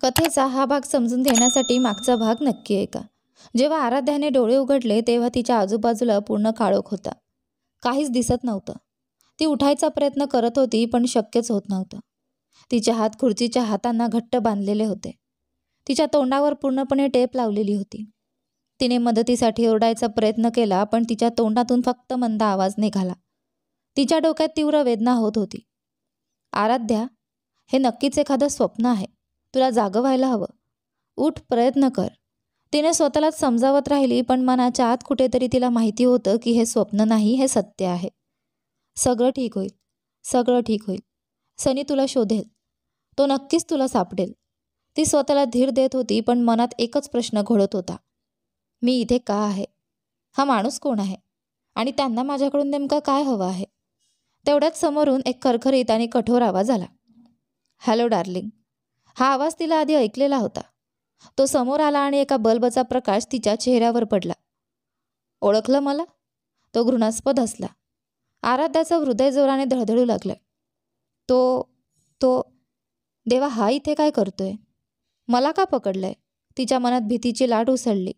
कथेचा हा भाग समजून घेण्यासाठी मागचा भाग नक्की ऐका. जेव्हा आराध्याने डोळे उघडले तेव्हा तिच्या आजूबाजूला पूर्ण काळोख होता. काहीच दिसत नव्हतं. ती उठायचा प्रयत्न करत होती पण शक्यच होत नव्हतं. तिचे हात खुर्चीच्या हातांना घट्ट बांधलेले होते. तिच्या तोंडावर पूर्णपणे टेप लावलेली होती. तिने मदतीसाठी ओरडायचा प्रयत्न केला पण तिच्या तोंडातून फक्त मंद आवाज निघाला. तिच्या डोक्यात तीव्र वेदना होत होती. आराध्या, हे नक्कीच एखादं स्वप्न आहे. तुला जागं व्हायला हवं. उठ, प्रयत्न कर. तिने स्वतःलाच समजावत राहिली पण मनाच्या आत कुठेतरी तिला माहिती होतं की हे स्वप्न नाही, हे सत्य आहे. सगळं ठीक होईल, सगळं ठीक होईल. सनी तुला शोधेल. तो नक्कीच तुला सापडेल. ती स्वतःला धीर देत होती पण मनात एकच प्रश्न घोळत होता. मी इथे का आहे? हा माणूस कोण आहे? आणि त्यांना माझ्याकडून नेमकं काय हवं आहे? तेवढ्याच समोरून एक खरखरीत आणि कठोर आवाज आला. Hello darling. हा आवाज तिला आधी ऐकलेला होता. तो समोर आला आणि एका बल्बचा प्रकाश तिच्या चेहऱ्यावर पडला. ओळखलं मला? तो घृणास्पद हसला. आराध्याचं हृदय जोराने धडधडू लागलं. तो देवा, हा इथे काय करतोय? मला का पकडलंय? तिच्या मनात भीतीची लाट उसळली.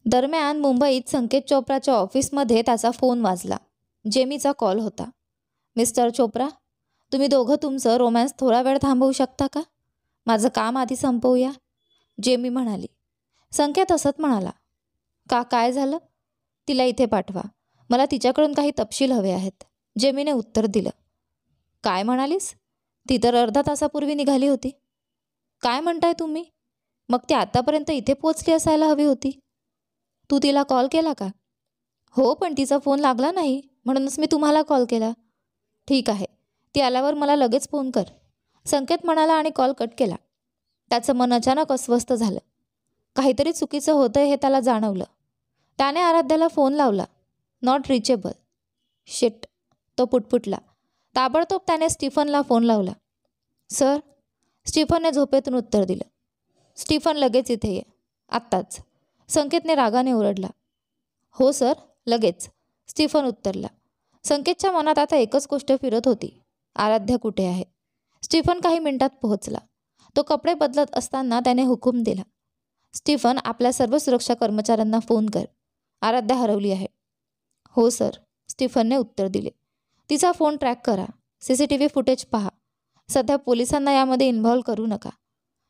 दरम्यान मुंबईत संकेत चोप्राच्या ऑफिसमध्ये त्याचा फोन वाजला. जेमीचा कॉल होता. मिस्टर चोप्रा, तुम्ही दोघं तुमचं रोमॅन्स थोडा वेळ थांबवू शकता का? माझं काम आधी संपवूया, जेमी म्हणाली. संकेत हसत म्हणाला, का, काय झालं? तिला इथे पाठवा. मला तिच्याकडून काही तपशील हवे आहेत, जेमीने उत्तर दिलं. काय म्हणालीस? ती तर अर्धा तासापूर्वी निघाली होती. काय म्हणताय तुम्ही? मग ती आतापर्यंत इथे पोचली असायला हवी होती. तू तिला कॉल केला का? हो, पण तिचा फोन लागला नाही, म्हणूनच मी तुम्हाला कॉल केला. ठीक आहे, ती आल्यावर मला लगेच फोन कर, संकेत म्हणाला आणि कॉल कट केला. त्याचं मन अचानक अस्वस्थ झालं. काहीतरी चुकीचं होतंय हे त्याला जाणवलं. त्याने आराध्याला फोन लावला. Not reachable. शिट, तो पुटपुटला. ताबडतोब त्याने स्टीफनला फोन लावला. सर, स्टीफनने झोपेतून उत्तर दिलं. स्टीफन, लगेच इथे ये, आत्ताच, संकेतने रागाने ओरडला. हो सर, लगेच, स्टीफन उत्तरला. संकेतच्या मनात आता एकच गोष्ट फिरत होती. आराध्या कुठे आहे? स्टीफन काही मिनिटात पोहोचला. तो कपडे बदलत असताना त्याने हुकूम दिला. स्टीफन, आपल्या सर्व सुरक्षा कर्मचाऱ्यांना फोन कर. आराध्या हरवली आहे. हो सर, स्टीफनने उत्तर दिले. तिचा फोन ट्रॅक करा. CCTV फुटेज पहा. सध्या पोलिसांना यामध्ये इन्व्हॉल्व करू नका.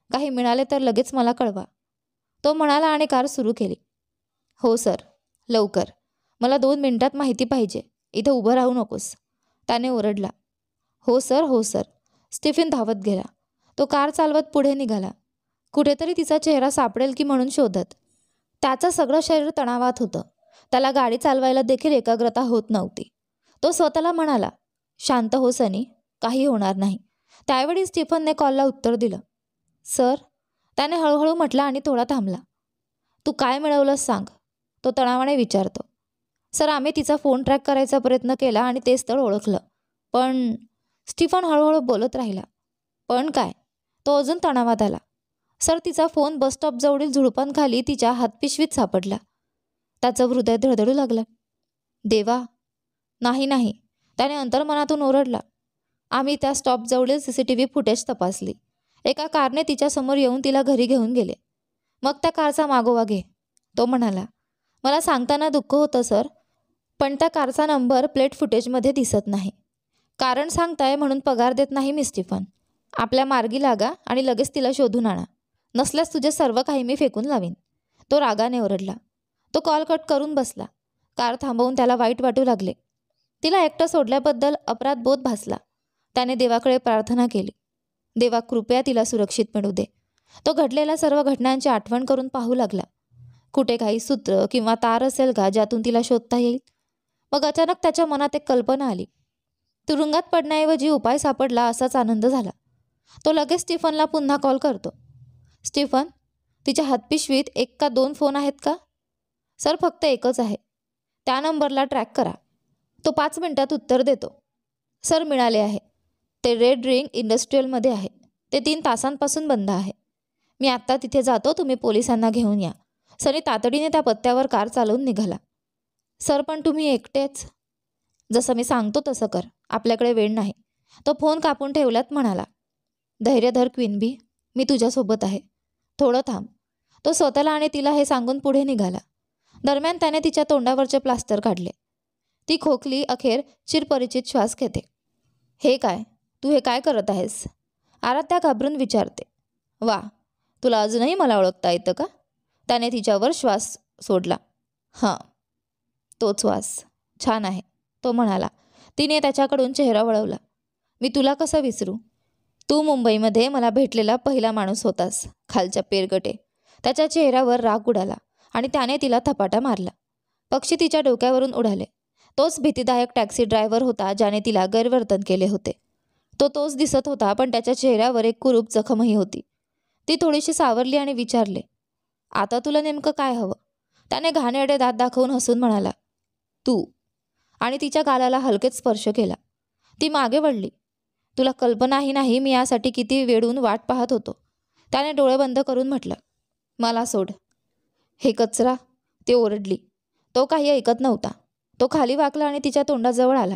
काही मिळाले तर लगेच मला कळवा, तो म्हणाला आणि कार सुरू केली. हो सर, लवकर. मला 2 मिनिटात माहिती पाहिजे. इथे उभं राहू नकोस, त्याने ओरडला. हो सर, हो सर. स्टीफन धावत गेला. तो कार चालवत पुढे निघाला, कुठेतरी तिचा चेहरा सापडेल की म्हणून शोधत. त्याचं सगळं शरीर तणावात होतं. त्याला गाडी चालवायला देखील एकाग्रता होत नव्हती. तो स्वतःला म्हणाला, शांत हो सनी, काही होणार नाही. त्यावेळी स्टीफनने कॉलला उत्तर दिलं. सर, त्याने हळूहळू म्हटलं आणि थोडा थांबला. तू काय मिळवलंस सांग, तो तणावाने विचारतो. सर, आम्ही तिचा फोन ट्रॅक करायचा प्रयत्न केला आणि ते स्थळ ओळखलं. पण, स्टीफन हळूहळू बोलत राहिला. पण काय? तो अजून तणावात आला. सर, तिचा फोन बसस्टॉपजवळील झुडपांखाली तिच्या हातपिशवीत सापडला. त्याचं हृदय धडधडू लागलं. देवा, नाही नाही, त्याने अंतर्मनातून ओरडला. आम्ही त्या स्टॉपजवळील CCTV फुटेज तपासली. एका कारने तिच्यासमोर येऊन तिला घरी घेऊन गेले. मग त्या कारचा मागोवा घे, तो म्हणाला. मला सांगताना दुःख होतं सर, पण त्या कारचा नंबर प्लेट फुटेजमध्ये दिसत नाही. कारण सांगताय म्हणून पगार देत नाही मी स्टीफन. आपल्या मार्गी लागा आणि लगेच तिला शोधून आणा. नसल्यास तुझे सर्व काही मी फेकून लावीन, तो रागाने ओरडला. तो कॉल कट करून बसला. कार थांबवून त्याला वाईट वाटू लागले. तिला एकटं सोडल्याबद्दल अपराधबोध भासला. त्याने देवाकडे प्रार्थना केली. देवा, कृपया तिला सुरक्षित मिळू दे. तो घडलेल्या सर्व घटनांची आठवण करून पाहू लागला. कुठे काही सूत्र किंवा तार असेल का ज्यातून तिला शोधता येईल? मग अचानक त्याच्या मनात एक कल्पना आली. तुरुंगात पडण्याऐवजी उपाय सापडला असाच आनंद झाला. तो लगेच स्टीफनला पुन्हा कॉल करतो. स्टीफन, तिच्या हातपिशवीत 1 का 2 फोन आहेत का? सर, फक्त एकच आहे. त्या नंबरला ट्रॅक करा, तो 5 मिनिटात उत्तर देतो. सर, मिळाले आहे. ते रेड रिंग इंडस्ट्रीयलमध्ये आहे. ते 3 तासांपासून बंद आहे. मी आत्ता तिथे जातो, तुम्ही पोलिसांना घेऊन या. सनी तातडीने त्या पत्त्यावर कार चालवून निघाला. सर, पण तुम्ही एकटेच? जसं मी सांगतो तसं कर, आपल्याकडे वेळ नाही, तो फोन कापून ठेवल्यात म्हणाला. धैर्य धर क्वीनबी, मी तुझ्यासोबत आहे, थोडं थांब. तो स्वतःला आणि तिला हे सांगून पुढे निघाला. दरम्यान त्याने तिच्या तोंडावरचे प्लास्टर काढले. ती खोकली, अखेर चिरपरिचित श्वास घेते. हे काय, तू हे काय करत आहेस? आराध्या घाबरून विचारते. वा, तुला अजूनही मला ओळखता येतं का? त्याने तिच्यावर श्वास सोडला. हां, तोच वास. छान आहे, तो म्हणाला. तिने त्याच्याकडून चेहरा वळवला. मी तुला कसं विसरू? तू मुंबईमध्ये मला भेटलेला पहिला माणूस होतास, खालच्या पेरगटे. त्याच्या चेहऱ्यावर राग उडाला आणि त्याने तिला थपाटा मारला. पक्षी तिच्या डोक्यावरून उडाले. तोच भीतीदायक टॅक्सी ड्रायव्हर होता ज्याने तिला गैरवर्तन केले होते. तोच दिसत होता, पण त्याच्या चेहऱ्यावर एक कुरूप जखमही होती. ती थोडीशी सावरली आणि विचारले, आता तुला नेमकं काय हवं? त्याने घाणेरडे दात दाखवून हसून म्हणाला, तू. आणि तिच्या गालाला हलकेच स्पर्श केला. ती मागे वळली. तुला कल्पनाही नाही मी यासाठी किती वेळून वाट पाहत होतो. त्याने डोळे बंद करून म्हटलं. मला सोड. हे कचरा, ती ओरडली. तो काही ऐकत नव्हता. तो खाली वाकला आणि तिच्या तोंडाजवळ आला.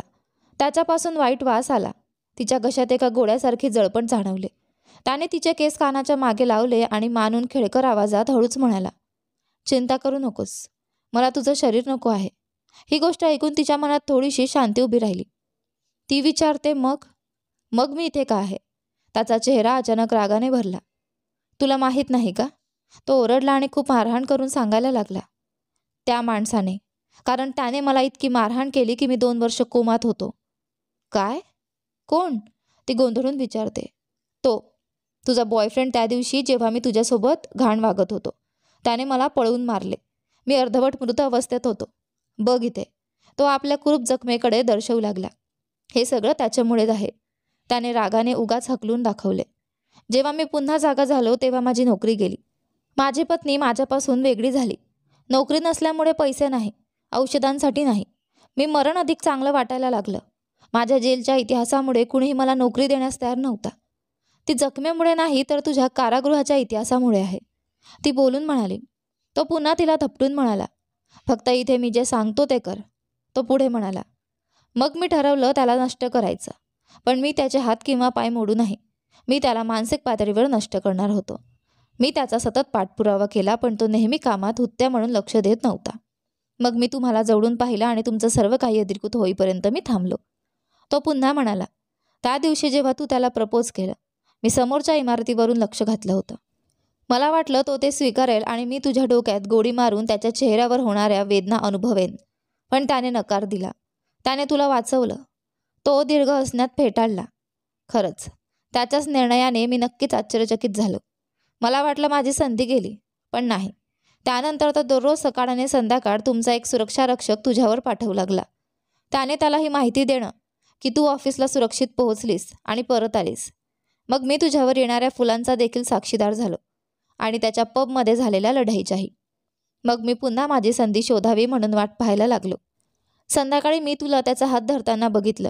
त्याच्यापासून वाईट वास आला. तिच्या घशात एका गोळ्यासारखी जळपण जाणवले. त्याने तिचे केस कानाच्या मागे लावले आणि मानून खेळकर आवाजात हळूच म्हणाला, चिंता करू नकोस, मला तुझं शरीर नको आहे. ही गोष्ट ऐकून तिच्या मनात थोडीशी शांती उभी राहिली. ती विचारते, मग मग मी इथे का आहे? त्याचा चेहरा अचानक रागाने भरला. तुला माहीत नाही का? तो ओरडला आणि खूप मारहाण करून सांगायला लागला. त्या माणसाने, कारण त्याने मला इतकी मारहाण केली की मी 2 वर्ष कोमात होतो. काय? कोण? ती गोंधळून विचारते. तो, तुझा बॉयफ्रेंड. त्या दिवशी जेव्हा मी तुझ्यासोबत घाण वागत होतो, त्याने मला पळवून मारले. मी अर्धवट मृत अवस्थेत होतो. बघ इथे. तो आपल्या कुरूप जखमेकडे दर्शवू लागला. हे सगळं त्याच्यामुळेच आहे. त्याने रागाने उगाच हकलून दाखवले. जेव्हा मी पुन्हा जागा झालो तेव्हा माझी नोकरी गेली. माझी पत्नी माझ्यापासून वेगळी झाली. नोकरी नसल्यामुळे पैसे नाही, औषधांसाठी नाही. मी मरण अधिक चांगलं वाटायला लागलं. माझ्या जेलच्या इतिहासामुळे कुणीही मला नोकरी देण्यास तयार नव्हता. ती जखमेमुळे नाही तर तुझ्या कारागृहाच्या इतिहासामुळे आहे, ती बोलून म्हणाली. तो पुन्हा तिला थपटून म्हणाला, फक्त इथे मी जे सांगतो ते कर. तो पुढे म्हणाला, मग मी ठरवलं त्याला नष्ट करायचं. पण मी त्याचे हात किंवा पाय मोडू नाही. मी त्याला मानसिक पातळीवर नष्ट करणार होतो. मी त्याचा सतत पाठपुरावा केला, पण तो नेहमी कामात हुत्त्या म्हणून लक्ष देत नव्हता. मग मी तुम्हाला जवळून पाहिलं आणि तुमचं सर्व काही अधिकृत होईपर्यंत मी थांबलो. तो पुन्हा म्हणाला, त्या दिवशी जेव्हा तू त्याला प्रपोज केलं, मी समोरच्या इमारतीवरून लक्ष घातलं होतं. मला वाटलं तो ते स्वीकारेल आणि मी तुझ्या डोक्यात गोळी मारून त्याच्या चेहऱ्यावर होणाऱ्या वेदना अनुभवेन. पण त्याने नकार दिला. त्याने तुला वाचवलं. तो दीर्घ हसण्यात फेटाळला. खरंच, त्याच्याच निर्णयाने मी नक्कीच आश्चर्यचकित झालो. मला वाटलं माझी संधी गेली, पण नाही. त्यानंतर तर दररोज सकाळ आणि संध्याकाळ तुमचा एक सुरक्षा रक्षक तुझ्यावर पाठवू लागला. त्याने त्याला ही माहिती देणं की तू ऑफिसला सुरक्षित पोहोचलीस आणि परत आलीस. मग मी तुझ्यावर येणाऱ्या फुलांचा देखील साक्षीदार झालो आणि त्याच्या पबमध्ये झालेल्या लढाईच्याही. मग मी पुन्हा माझी संधी शोधावी म्हणून वाट पाहायला लागलो. संध्याकाळी मी तुला त्याचा हात धरताना बघितलं.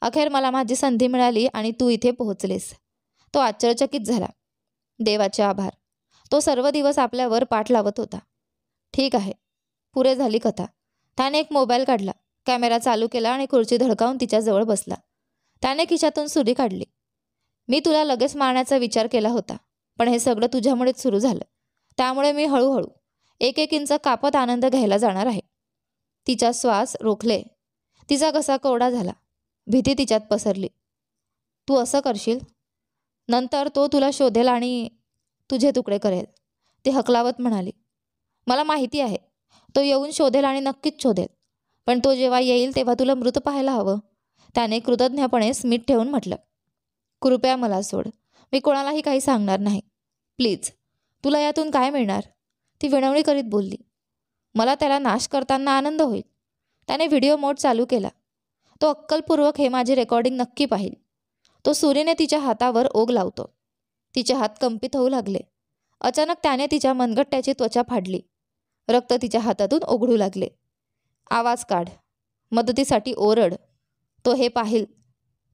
अखेर मला माझी संधी मिळाली आणि तू इथे पोहोचलेस. तो आश्चर्यचकित झाला. देवाचे आभार. तो सर्व दिवस आपल्यावर पाठ लावत होता. ठीक आहे, पुरे झाली कथा. त्याने एक मोबाईल काढला, कॅमेरा चालू केला आणि खुर्ची धडकावून तिच्याजवळ बसला. त्याने खिशातून सुरी काढली. मी तुला लगेच मारण्याचा विचार केला होता, पण हे सगळं तुझ्यामुळेच सुरू झालं. त्यामुळे मी हळूहळू एक एक इंच कापत आनंद घ्यायला जाणार आहे. तिचा श्वास रोखले. तिचा घसा कोरडा झाला. भीती तिच्यात पसरली. तू असं करशील? नंतर तो तुला शोधेल आणि तुझे तुकडे करेल, ती हकलावत म्हणाली. मला माहिती आहे. तो येऊन शोधेल आणि नक्कीच शोधेल. पण तो जेव्हा येईल तेव्हा तुला मृत पाहायला हवं. त्याने कृतज्ञपणे स्मित ठेवून म्हटलं. कृपया मला सोड. मी कोणालाही काही सांगणार नाही. प्लीज. तुला यातून काय मिळणार? ती विनवणी करीत बोलली. मला त्याला नाश करताना आनंद होईल. त्याने व्हिडिओ मोड चालू केला. तो अक्कलपूर्वक हे माझे रेकॉर्डिंग नक्की पाहिल. तो सुरीने तिच्या हातावर ओघ लावतो. तिचे हात कंपित होऊ लागले. अचानक त्याने तिच्या मनगट्ट्याची त्वचा फाडली. रक्त तिच्या हातातून ओघळू लागले. आवाज काढ. मदतीसाठी ओरड. तो हे पाहिल.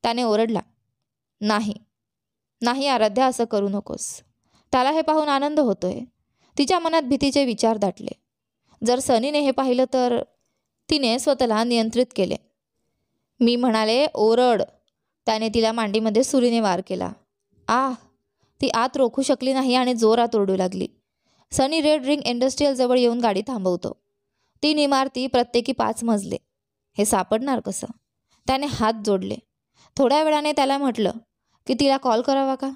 त्याने ओरडला. नाही नाही आराध्या, असं करू नकोस. त्याला हे पाहून आनंद होतोय. तिच्या मनात भीतीचे विचार दाटले. जर सनीने हे पाहिलं तर? तिने स्वतःला नियंत्रित केले. मी म्हणाले ओरड. त्याने तिला मांडीमध्ये सुरीने वार केला. आह. ती आत रोखू शकली नाही आणि जोरात ओरडू लागली. सनी रेड रिंग इंडस्ट्रीयल जवळ येऊन गाडी थांबवतो. 3 इमारती, प्रत्येकी 5 मजले. हे सापडणार कसं? त्याने हात जोडले. थोड्या वेळाने त्याला म्हटलं की तिला कॉल करावा का?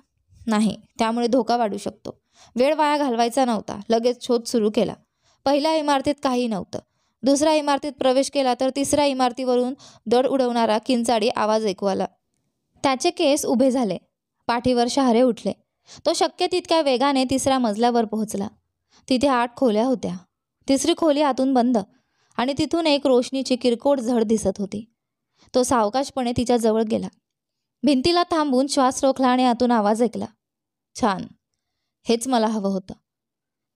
नाही, त्यामुळे धोका वाढू शकतो. वेळ वाया घालवायचा नव्हता. लगेच शोध सुरू केला. पहिल्या इमारतीत काही नव्हतं. दुसऱ्या इमारतीत प्रवेश केला तर तिसऱ्या इमारतीवरून दड उडवणारा किंचाळी आवाज ऐकू आला. त्याचे केस उभे झाले. पाठीवर शहारे उठले. तो शक्य तितक्या वेगाने तिसऱ्या मजल्यावर पोहोचला. तिथे 8 खोल्या होत्या. तिसरी खोली आतून बंद आणि तिथून एक रोशनीची किरकोळ झड दिसत होती. तो सावकाशपणे तिच्या जवळ गेला. भिंतीला थांबून श्वास रोखला आणि आतून आवाज ऐकला. छान, हेच मला हवं होतं.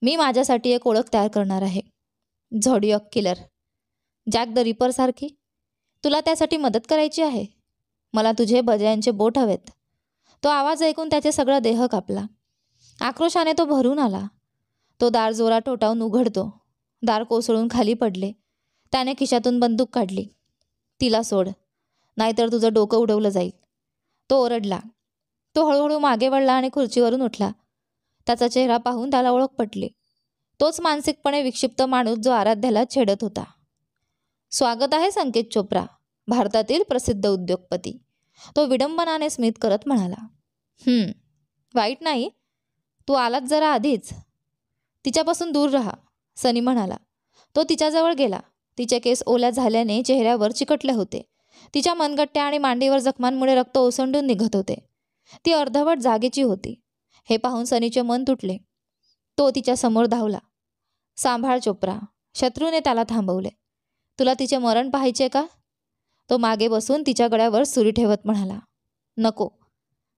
मी माझ्यासाठी एक ओळख तयार करणार आहे. झोडियाक किलर, जॅक द रिपर सारखी. तुला त्यासाठी मदत करायची आहे. मला तुझे बजायांचे बोट हवेत. तो आवाज ऐकून त्याचे सगळा देह कापला. आक्रोशाने तो भरून आला. तो दार जोरात ठोठावून उघडतो. दार कोसळून खाली पडले. त्याने खिशातून बंदूक काढली. तिला सोड, नाहीतर तुझं डोकं उडवलं जाईल. तो ओरडला. तो हळूहळू मागे वळला आणि खुर्चीवरून उठला. त्याचा चेहरा पाहून त्याला ओळख पटली. तोच मानसिकपणे विक्षिप्त माणूस जो आराध्याला छेडत होता. स्वागत आहे संकेत चोप्रा, भारतातील प्रसिद्ध उद्योगपती, तो विडंबनाने स्मित करत म्हणाला. वाईट नाही. तू आलात जरा आधीच. तिच्यापासून दूर राहा, सनी म्हणाला. तो तिच्याजवळ गेला. तिचे केस ओल्या झाल्याने चेहऱ्यावर चिकटले होते. तिच्या मनगट्ट्या आणि मांडीवर जखमांमुळे रक्त ओसंडून निघत होते. ती अर्धवट जागेची होती. हे पाहून सनीचे मन तुटले. तो तिच्या समोर धावला. सांभाळ चोप्रा, शत्रूने त्याला थांबवले. तुला तिचे मरण पाहायचे का? तो मागे बसून तिच्या गळ्यावर सुरी ठेवत म्हणाला. नको,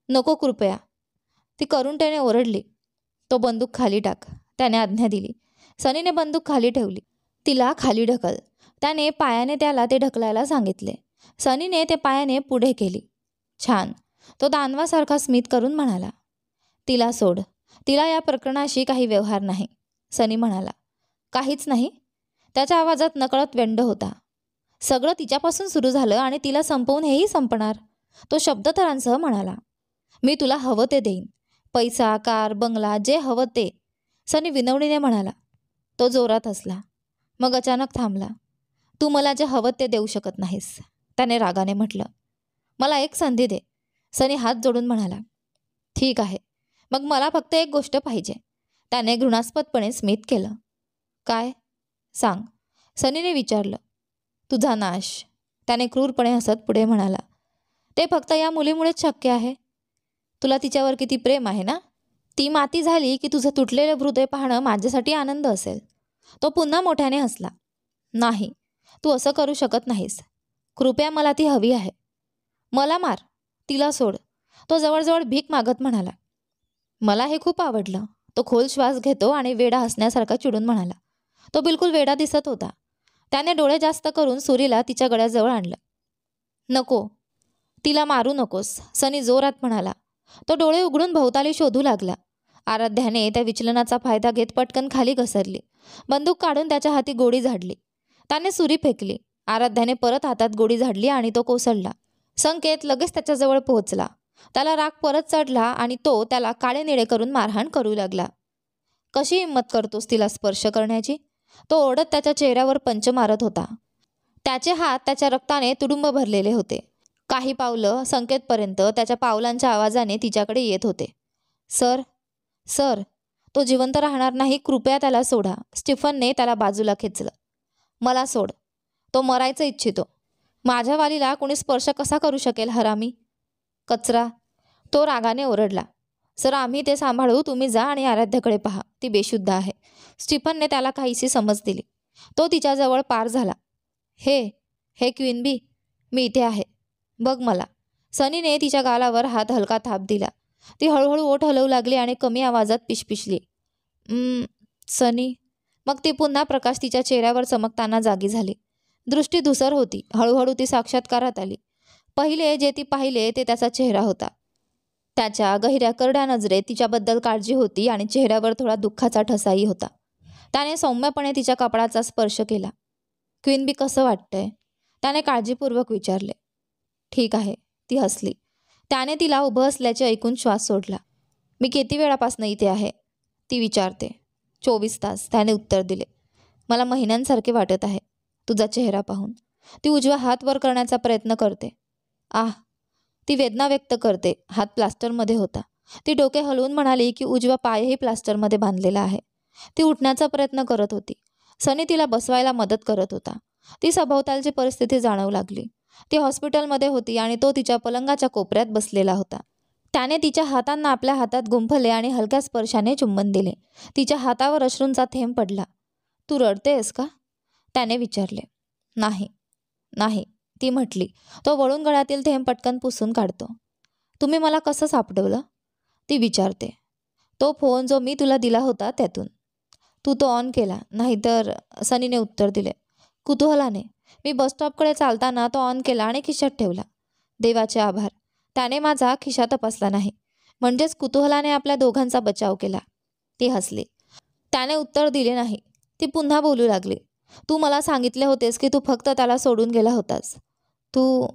नको कृपया. ती करुणतेने ओरडली. तो बंदूक खाली टाक, त्याने आज्ञा दिली. सनीने बंदूक खाली ठेवली. तिला खाली ढकल, त्याने पायाने त्याला ते ढकलायला सांगितले. सनीने ते पायाने पुढे केली. छान, तो दानवासारखा स्मित करून म्हणाला. तिला सोड, तिला या प्रकरणाशी काही व्यवहार नाही, सनी म्हणाला. काहीच नाही? त्याच्या आवाजात नकळत व्यंड होता. सगळं तिच्यापासून सुरू झालं आणि तिला संपवून हेही संपणार. तो शब्दथरांसह म्हणाला. मी तुला हवं ते देईन. पैसा, कार, बंगला, जे हवं ते, सनी विनवणीने म्हणाला. तो जोरात हसला. मग अचानक थांबला. तू मला जे हवं ते देऊ शकत नाहीस, त्याने रागाने म्हटलं. मला एक संधी दे, सनी हात जोडून म्हणाला. ठीक आहे, मग मला फक्त एक गोष्ट पाहिजे, त्याने घृणास्पदपणे स्मित केलं. काय? सांग, सनीने विचारलं. तुझा नाश, त्याने क्रूरपणे हसत पुढे म्हणाला. ते फक्त या मुलीमुळेच शक्य आहे. तुला तिच्यावर किती प्रेम आहे ना? ती माती झाली की तुझं तुटलेलं हृदय पाहणं माझ्यासाठी आनंद असेल. तो पुन्हा मोठ्याने हसला. नाही, तू असं करू शकत नाहीस. कृपया मला ती हवी आहे. मला मार, तिला सोड, तो जवळजवळ भीक मागत म्हणाला. मला हे खूप आवडलं. तो खोल श्वास घेतो आणि वेडा हसण्यासारखा चिडून म्हणाला. तो बिलकुल वेडा दिसत होता. त्याने डोळे जास्त करून सुरीला तिच्या गळ्याजवळ आणलं. नको, तिला मारू नकोस, सनी जोरात म्हणाला. तो डोळे उघडून भोवताली शोधू लागला. आराध्याने त्या विचलनाचा फायदा घेत पटकन खाली घसरली. बंदूक काढून त्याच्या हाती गोळी झाडली. त्याने सुरी फेकली. आराध्याने परत हातात गोळी झाडली आणि तो कोसळला. संकेत लगेच त्याच्याजवळ पोहोचला. त्याला राग परत चढला आणि तो त्याला काळे निळे करून मारहाण करू लागला. कशी हिंमत करतोस तिला स्पर्श करण्याची? तो ओढत त्याच्या चेहऱ्यावर पंच मारत होता. त्याचे हात त्याच्या रक्ताने तुडुंब भरलेले होते. काही पावलं संकेतपर्यंत त्याच्या पावलांच्या आवाजाने तिच्याकडे येत होते. सर, सर, तो जिवंत राहणार नाही, कृपया त्याला सोडा, स्टीफनने त्याला बाजूला खेचलं. मला सोड, तो मरायचं इच्छितो. माझ्या वालीला कोणी स्पर्श कसा करू शकेल, हरामी कचरा, तो रागाने ओरडला. सर, आम्ही ते सांभाळू, तुम्ही जा आणि आराध्याकडे पहा, ती बेशुद्ध आहे. स्टीफनने त्याला काहीशी समज दिली. तो तिच्याजवळ पार झाला. हे क्वीनबी, मी इथे आहे, बघ मला. सनीने तिच्या गालावर हात हलका थाप दिला. ती हळूहळू ओठ हलवू लागली आणि कमी आवाजात पिशपिशली. सनी. मग ती पुन्हा प्रकाश तिच्या चेहऱ्यावर चमकताना जागी झाली. दृष्टी धुसर होती. हळूहळू ती साक्षात्कारात आली. पहिले जे ती पाहिले ते त्याचा चेहरा होता. त्याच्या गहिऱ्या करड्या नजरेत तिच्याबद्दल काळजी होती आणि चेहऱ्यावर थोडा दुःखाचा ठसाही होता. त्याने सौम्यपणे तिच्या कपाळाचा स्पर्श केला. क्वीनबी, कसं वाटतंय, त्याने काळजीपूर्वक विचारले. ठीक आहे, ती हसली. त्याने तिला उभं असल्याचे ऐकून श्वास सोडला. मी किती वेळापासून इथे आहे ती विचारते. 24 तास त्याने उत्तर दिले. मला महिन्यांसारखे वाटत आहे तुझा चेहरा पाहून. ती उजवा हात वर करण्याचा प्रयत्न करते. आह, ती वेदना व्यक्त करते. हात प्लास्टरमध्ये होता. ती डोके हलवून म्हणाली की उजवा पायही प्लास्टरमध्ये बांधलेला आहे. ती उठण्याचा प्रयत्न करत होती. सनी तिला बसवायला मदत करत होता. ती सभोवतालची परिस्थिती जाणवू लागली. ती हॉस्पिटलमध्ये होती आणि तो तिच्या पलंगाच्या कोपऱ्यात बसलेला होता. त्याने तिच्या हातांना आपल्या हातात गुंफले आणि हलक्या स्पर्शाने चुंबन दिले. तिच्या हातावर अश्रूंचा थेंब पडला. तू रडतेस का त्याने विचारले. नाही नाही ती म्हटली. तो वळून गळ्यातील थेंब पटकन पुसून काढतो. तुम्ही मला कसं सापडवलं ती विचारते. तो फोन जो मी तुला दिला होता त्यातून. तू तो ऑन केला नाहीतर सनीने उत्तर दिले कुतूहलाने. मी बसस्टॉपकडे चालताना तो ऑन केला आणि खिशात ठेवला. देवाचे आभार. त्याने माझा खिशा तपासला नाही. म्हणजेच कुतूहलाने आपल्या दोघांचा बचाव केला. ती हसली. त्याने उत्तर दिले नाही. ती पुन्हा बोलू लागली. तू मला सांगितले होतेस की तू फक्त त्याला सोडून गेला होतास. तू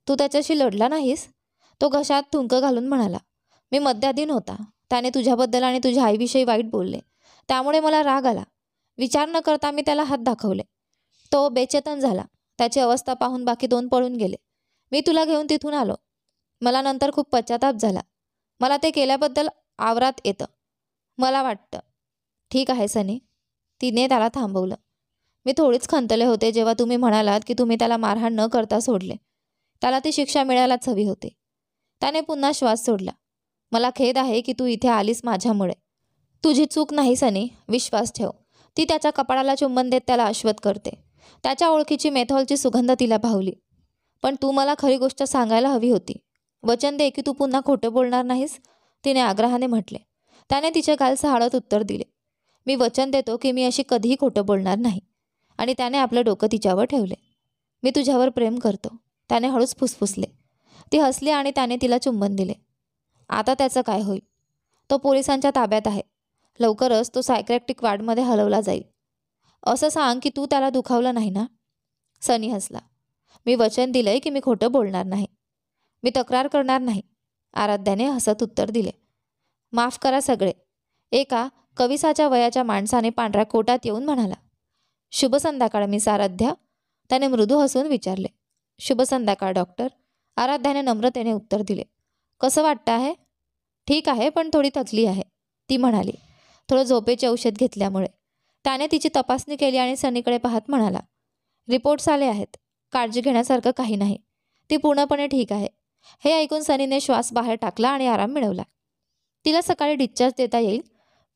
तू त्याच्याशी लढला नाहीस तो घशात थुंक घालून म्हणाला. मी मद्याधीन होता. त्याने तुझ्याबद्दल आणि तुझ्या आईविषयी वाईट बोलले. त्यामुळे मला राग आला. विचार न करता मी त्याला हात दाखवले. तो बेचेतन झाला. त्याची अवस्था पाहून बाकी 2 पळून गेले. मी तुला घेऊन तिथून आलो. मला नंतर खूप पश्चाताप झाला. मला ते केल्याबद्दल आवरात येतं मला वाटतं. ठीक आहे सनी तिने त्याला थांबवलं. मी थोडीच खंतले होते जेव्हा तुम्ही म्हणालात की तुम्ही त्याला मारहाण न करता सोडले. त्याला ती शिक्षा मिळायलाच हवी होती. त्याने पुन्हा श्वास सोडला. मला खेद आहे की तू इथे आलीस माझ्यामुळे. तुझी चूक नाही सनी, विश्वास ठेव. ती त्याच्या कपाळाला चुंबन देत त्याला आश्वस्त करते. त्याच्या ओळखीची मेथॉलची सुगंध तिला भावली. पण तू मला खरी गोष्ट सांगायला हवी होती. वचन दे की तू पुन्हा खोटं बोलणार नाहीस तिने आग्रहाने म्हटले. त्याने तिचे गाल सहाळत उत्तर दिले. मी वचन देतो की मी अशी कधीही खोटं बोलणार नाही. आणि त्याने आपलं डोकं तिच्यावर ठेवले. मी तुझ्यावर प्रेम करतो त्याने हळूच फुसफुसले. ती हसली आणि त्याने तिला चुंबन दिले. आता त्याचं काय होईल. तो पोलिसांच्या ताब्यात आहे. लवकरच तो सायक्रॅटिक वार्डमध्ये हलवला जाईल. असं सांग की तू त्याला दुखावलं नाही ना. सनी हसला. मी वचन दिलंय की मी खोटं बोलणार नाही. मी तक्रार करणार नाही आराध्याने हसत उत्तर दिले. माफ करा सगळे एका कविसाच्या वयाच्या माणसाने पांढऱ्या कोटात येऊन म्हणाला. शुभ संध्याकाळ मिस आराध्या त्याने मृदू हसून विचारले. शुभ संध्याकाळ डॉक्टर आराध्याने नम्रतेने उत्तर दिले. कसं वाटतं आहे. ठीक आहे पण थोडी थकली आहे ती म्हणाली. थोडं झोपेचे औषध घेतल्यामुळे. त्याने तिची तपासणी केली आणि सनीकडे पाहत म्हणाला. रिपोर्ट्स आले आहेत. काळजी घेण्यासारखं काही नाही. ती पूर्णपणे ठीक आहे. हे ऐकून सनीने श्वास बाहेर टाकला आणि आराम मिळवला. तिला सकाळी डिस्चार्ज देता येईल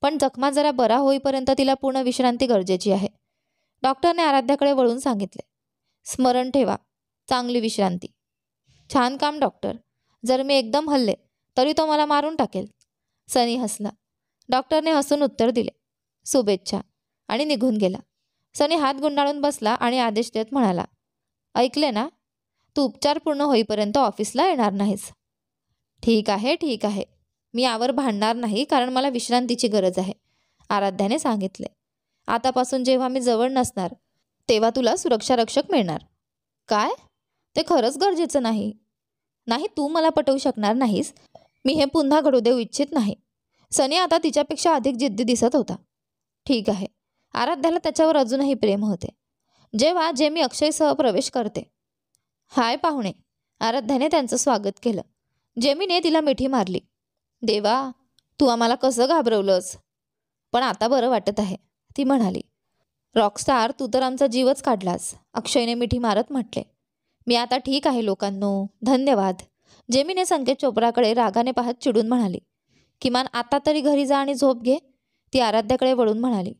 पण जखमा जरा बरा होईपर्यंत तिला पूर्ण विश्रांती गरजेची आहे. डॉक्टरने आराध्याकडे वळून सांगितले. स्मरण ठेवा चांगली विश्रांती. छान काम डॉक्टर. जर मी एकदम हल्ले तरी तो मला मारून टाकेल. सनी हसला. डॉक्टरने हसून उत्तर दिले. शुभेच्छा आणि निघून गेला. सनी हात गुंडाळून बसला आणि आदेश देत म्हणाला. ऐकले ना. तू उपचार पूर्ण होईपर्यंत ऑफिसला येणार नाहीस. ठीक आहे ठीक आहे. मी यावर भांडणार नाही कारण मला विश्रांतीची गरज आहे आराध्याने सांगितले. आतापासून जेव्हा मी जवळ नसणार तेव्हा तुला सुरक्षा रक्षक मिळणार. काय. ते खरंच गरजेचं नाही. नाही तू मला पटवू शकणार नाहीस. मी हे पुन्हा घडू देऊ इच्छित नाही. सनी आता तिच्यापेक्षा अधिक जिद्दी दिसत होता. ठीक आहे. आराध्याला त्याच्यावर अजूनही प्रेम होते. जेव्हा जेमी अक्षयसह प्रवेश करते. हाय पाहुणे आराध्याने त्यांचं स्वागत केलं. जेमीने तिला मिठी मारली. देवा तू आम्हाला कसं घाबरवलंस. पण आता बरं वाटत आहे ती म्हणाली. रॉकस्टार तू तर आमचा जीवच काढलास अक्षयने मिठी मारत म्हटले. मी आता ठीक आहे लोकांनो धन्यवाद. जेमीने संकेत चोप्राकडे रागाने पाहत चिडून म्हणाली. किमान आता तरी घरी जा आणि झोप घे ती आराध्याकडे वळून म्हणाली.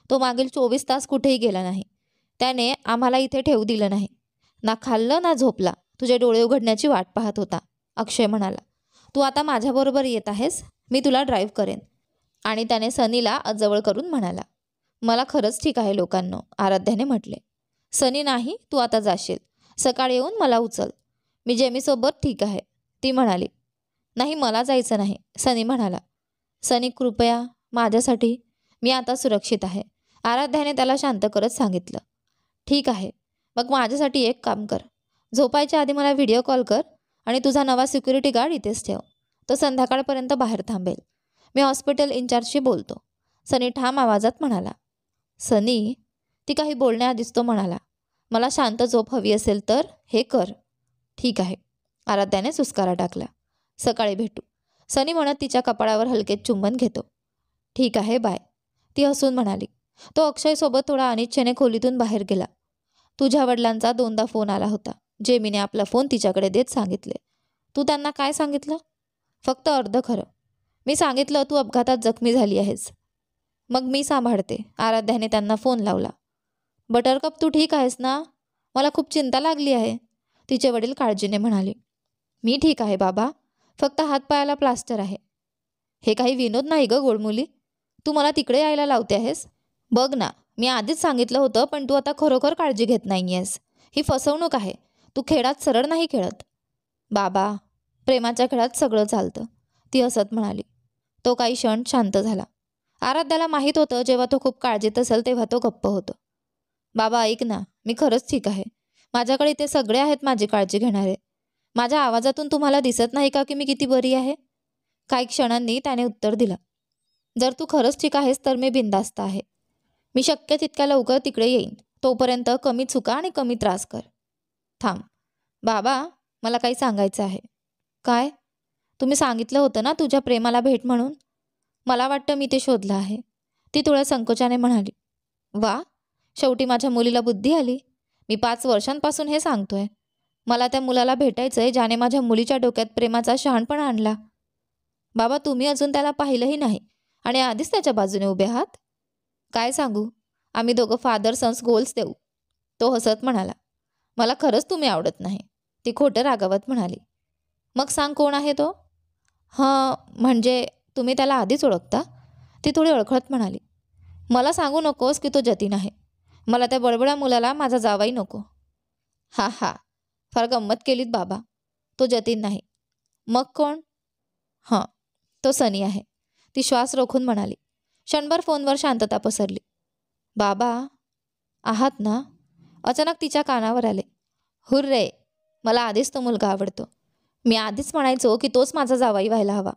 तो मागील 24 तास कुठेही गेला नाही. त्याने आम्हाला इथे ठेवू दिलं नाही. ना खाल्लं ना झोपला. तुझे डोळे उघडण्याची वाट पाहत होता अक्षय म्हणाला. तू आता माझ्याबरोबर येत आहेस. मी तुला ड्राईव्ह करेन. आणि त्याने सनीला जवळ करून म्हणाला. मला खरंच ठीक आहे लोकांनो आराध्याने म्हटले. सनी नाही तू आता जाशील. सकाळी येऊन मला उचल. मी जेमीसोबत ठीक आहे ती म्हणाली. नाही मला जायचं नाही सनी म्हणाला. सनी कृपया माझ्यासाठी. मी आता सुरक्षित आहे आराध्याने त्याला शांत करत सांगितलं. ठीक आहे मग माझ्यासाठी एक काम कर. झोपायच्या आधी मला व्हिडिओ कॉल कर आणि तुझा नवा सिक्युरिटी गार्ड इथेच ठेव. तो संध्याकाळपर्यंत बाहेर थांबेल. मी हॉस्पिटल इन्चार्जशी बोलतो, सनी ठाम आवाजात म्हणाला. सनी, ती काही बोलण्याआधीच तो म्हणाला, मला शांत झोप हवी असेल तर हे कर. ठीक आहे, आराध्याने सुस्कारा टाकला. सकाळी भेटू, सनी म्हणत तिच्या कपाळावर हलके चुंबन घेतो. ठीक आहे, बाय, ती हसून म्हणाली. तो अक्षयसोबत थोडा अनिच्छेने खोलीतून बाहेर गेला. तुझ्या वडिलांचा 2दा फोन आला होता. जेमीने आपला फोन तिच्याकडे देत सांगितले. तू त्यांना काय सांगितलं? फक्त अर्ध खरं. मी सांगितलं तू अपघातात जखमी झाली आहेस. मग मी सांभाळते. आराध्याने त्यांना फोन लावला. बटरकप, तू ठीक आहेस ना? मला खूप चिंता लागली आहे, तिचे वडील काळजीने म्हणाले. मी ठीक आहे बाबा, फक्त हातपायाला प्लास्टर आहे. हे काही विनोद नाही ग गोडमुली, तू मला तिकडे यायला लावते आहेस. बघ ना, मी आधीच सांगितलं होतं, पण तू आता खरोखर काळजी घेत नाही आहेस. ही फसवणूक आहे. तू खेळात सरळ नाही खेळत. बाबा, प्रेमाच्या खेळात सगळं चालतं, ती हसत म्हणाली. तो काही क्षण शांत झाला. आराध्याला माहीत होतं जेव्हा तो खूप काळजीत असेल तेव्हा तो गप्प होतो. बाबा ऐक ना, मी खरंच ठीक आहे. माझ्याकडे इथे सगळे आहेत माझी काळजी घेणारे. माझ्या आवाजातून तुम्हाला दिसत नाही का की मी किती बरी आहे? काही क्षणांनी त्याने उत्तर दिलं. जर तू खरंच ठीक आहेस तर मी बिनधास्त आहे. मी शक्य तितक्या लवकर तिकडे येईन. तोपर्यंत कमी चुका आणि कमी त्रास कर. थांब बाबा, मला काही सांगायचं आहे. काय? तुम्ही सांगितलं होतं ना तुझ्या प्रेमाला भेट म्हणून. मला वाटतं मी ते शोधलं आहे, ती थोड्या संकोचाने म्हणाली. वा, शेवटी माझ्या मुलीला बुद्धी आली. मी 5 वर्षांपासून हे सांगतोय. मला त्या मुलाला भेटायचंय ज्याने माझ्या मुलीच्या डोक्यात प्रेमाचा शहाणपणा आणला. बाबा, तुम्ही अजून त्याला पाहिलंही नाही आणि आधीच त्याच्या बाजूने उभे आहात. काय सांगू, आम्ही दोघं फादर सन्स गोल्स देऊ, तो हसत म्हणाला. मला खरंच तुम्ही आवडत नाही, ती खोटं रागावत म्हणाली. मग सांग कोण आहे तो? म्हणजे तुम्ही त्याला आधीच ओळखता, ती थोडी अडखळत म्हणाली. मला सांगू नकोस की तो जतीन आहे. मला त्या बडबड्या मुलाला माझा जावाई नको. हा हा, फार गंमत केलीत बाबा. तो जतीन नाही. मग कोण? तो सनी आहे, ती श्वास रोखून म्हणाली. क्षणभर फोनवर शांतता पसरली. बाबा आहात ना? अचानक तिच्या कानावर आले. हुर्रे, मला आधीच तो मुलगा आवडतो. मी आधीच म्हणायचो की तोच माझा जावाई व्हायला हवा.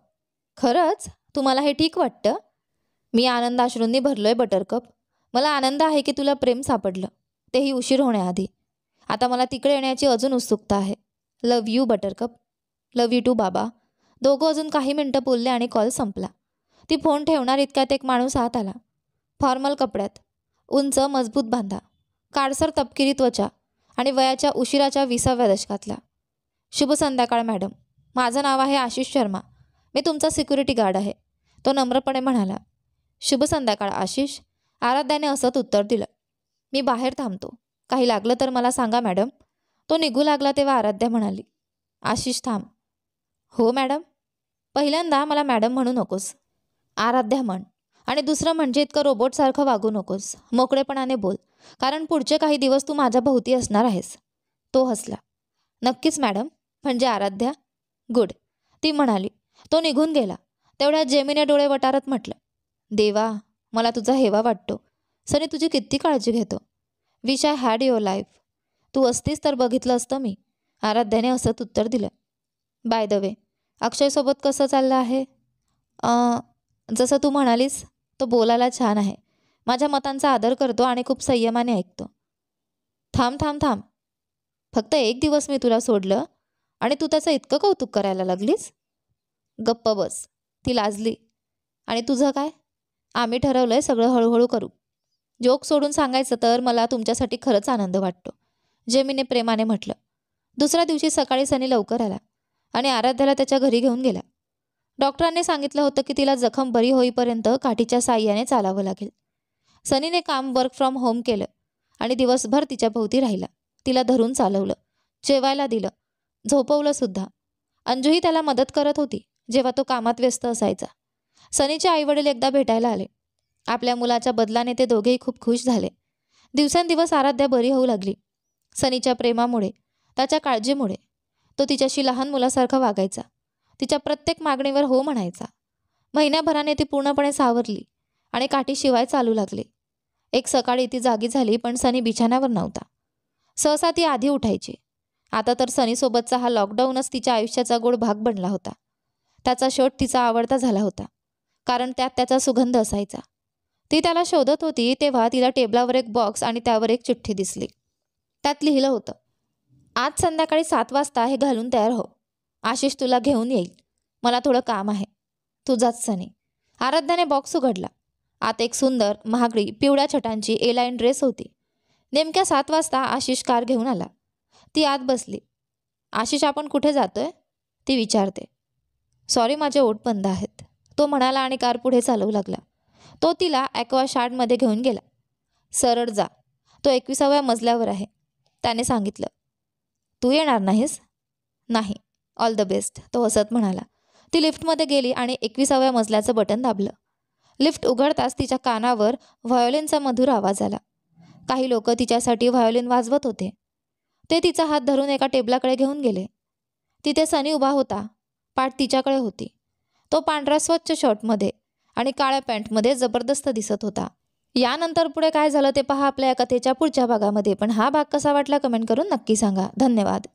खरंच? तुम्हाला हे ठीक वाटतं? मी आनंदाश्रूंनी भरलोय बटरकप. मला आनंद आहे की तुला प्रेम सापडलं, तेही उशीर होण्याआधी. आता मला तिकडे येण्याची अजून उत्सुकता आहे. Love you buttercup. Love you too बाबा. दोघं अजून काही मिनटं बोलले आणि कॉल संपला. ती फोन ठेवणार इतक्यात एक माणूस आत आला. फॉर्मल कपड्यात, उंच मजबूत बांधा, काळसर तपकिरी त्वचा आणि वयाच्या उशिराच्या 20व्या दशकातला. शुभ संध्याकाळ मॅडम, माझं नाव आहे आशिष शर्मा. मी तुमचा सिक्युरिटी गार्ड आहे, तो नम्रपणे म्हणाला. शुभ संध्याकाळ आशिष, आराध्याने हसत उत्तर दिलं. मी बाहेर थांबतो, काही लागलं तर मला सांगा मॅडम. तो निघू लागला तेव्हा आराध्या म्हणाली. आशिष थांब. हो मॅडम. पहिल्यांदा मला मॅडम म्हणू नकोस. आराध्या म्हण. आणि दुसरं म्हणजे इतकं रोबोटसारखं वागू नकोस. मोकळेपणाने बोल, कारण पुढचे काही दिवस तू माझ्या भोवती असणार आहेस. तो हसला. नक्कीच मॅडम. म्हणजे आराध्या? गुड, ती म्हणाली. तो निघून गेला. तेवढ्यात जेमीने डोळे वटारत म्हटलं. देवा, मला तुझा हेवा वाटतो. सनी तुझी किती काळजी घेतो. Wish I had your life. तू असतीस तर बघितलं असतं मी, आराध्याने असत उत्तर दिलं. बाय द वे, अक्षयसोबत कसं चाललं आहे? जसं तू म्हणालीस, तो बोलायला छान आहे. माझ्या मतांचा आदर करतो आणि खूप संयमाने ऐकतो. थांब थांब थांब, फक्त 1 दिवस मी तुला सोडलं आणि तू त्याचं इतकं कौतुक करायला लागलीस? गप्प बस, ती लाजली. आणि तुझं काय? आम्ही ठरवलंय सगळं हळूहळू करू. जोक सोडून सांगायचं तर मला तुमच्यासाठी खरंच आनंद वाटतो, जेमीने प्रेमाने म्हटलं. दुसऱ्या दिवशी सकाळी सनी लवकर आला आणि आराध्याला त्याच्या घरी घेऊन गेला. डॉक्टरांनी सांगितलं होतं की तिला जखम बरी होईपर्यंत काठीच्या साह्याने चालावं लागेल. सनीने काम वर्क फ्रॉम होम केलं आणि दिवसभर तिच्या भोवती राहिला. तिला धरून चालवलं, जेवायला दिलं, झोपवलं सुद्धा. अंजूही त्याला मदत करत होती जेव्हा तो कामात व्यस्त असायचा. सनीचे आईवडील एकदा भेटायला आले. आपल्या मुलाच्या बदलाने ते दोघेही खूप खुश झाले. दिवसेंदिवस आराध्या बरी होऊ लागली. सनीच्या प्रेमामुळे, त्याच्या काळजीमुळे. तो तिच्याशी लहान मुलासारखा वागायचा. तिच्या प्रत्येक मागणीवर हो म्हणायचा. महिन्याभराने ती पूर्णपणे सावरली आणि काठीशिवाय चालू लागली. एक सकाळी ती जागी झाली, पण सनी बिछाण्यावर नव्हता. सहसा ती आधी उठायची. आता तर सनीसोबतचा हा लॉकडाऊनच तिच्या आयुष्याचा गोड भाग बनला होता. त्याचा शर्ट तिचा आवडता झाला होता. कारण त्यात त्याचा सुगंध असायचा. ती त्याला शोधत होती तेव्हा तिला टेबलावर एक बॉक्स आणि त्यावर एक चिठ्ठी दिसली. त्यात लिहिलं होतं, आज संध्याकाळी 7 वाजता हे घालून तयार हो. आशिष तुला घेऊन येईल. मला थोडं काम आहे. तुझाच सनी. आराध्याने बॉक्स उघडला. आत एक सुंदर महागडी पिवळ्या छटांची एलाईन ड्रेस होती. नेमक्या 7 वाजता आशिष कार घेऊन आला. ती आत बसली. आशिष आपण कुठे जातोय? ती विचारते. सॉरी माझे ओठ बंद आहेत, तो म्हणाला आणि कार पुढे चालवू लागला. तो तिला ॲक्वा शार्डमध्ये घेऊन गेला. सरळ जा, तो 21व्या मजल्यावर आहे, त्याने सांगितलं. तू येणार नाहीस? नाही. ऑल द बेस्ट, तो हसत म्हणाला. ती लिफ्टमध्ये गेली आणि 21व्या मजल्याचं बटन दाबलं. लिफ्ट उघडताच तिच्या कानावर व्हायोलिनचा मधुर आवाज आला. काही लोक तिच्यासाठी व्हायोलिन वाजवत होते. ते तिचा हात धरून एका टेबलाकडे घेऊन गेले. तिथे सनी उभा होता. पाठ तिच्याकडे होती. तो पांढऱ्या स्वच्छ शर्टमध्ये आणि काळ्या पॅन्टमध्ये जबरदस्त दिसत होता. यानंतर पुढे काय झालं ते पहा आपल्या या कथेच्या पुढच्या भागामध्ये. पण हा भाग कसा वाटला कमेंट करून नक्की सांगा. धन्यवाद.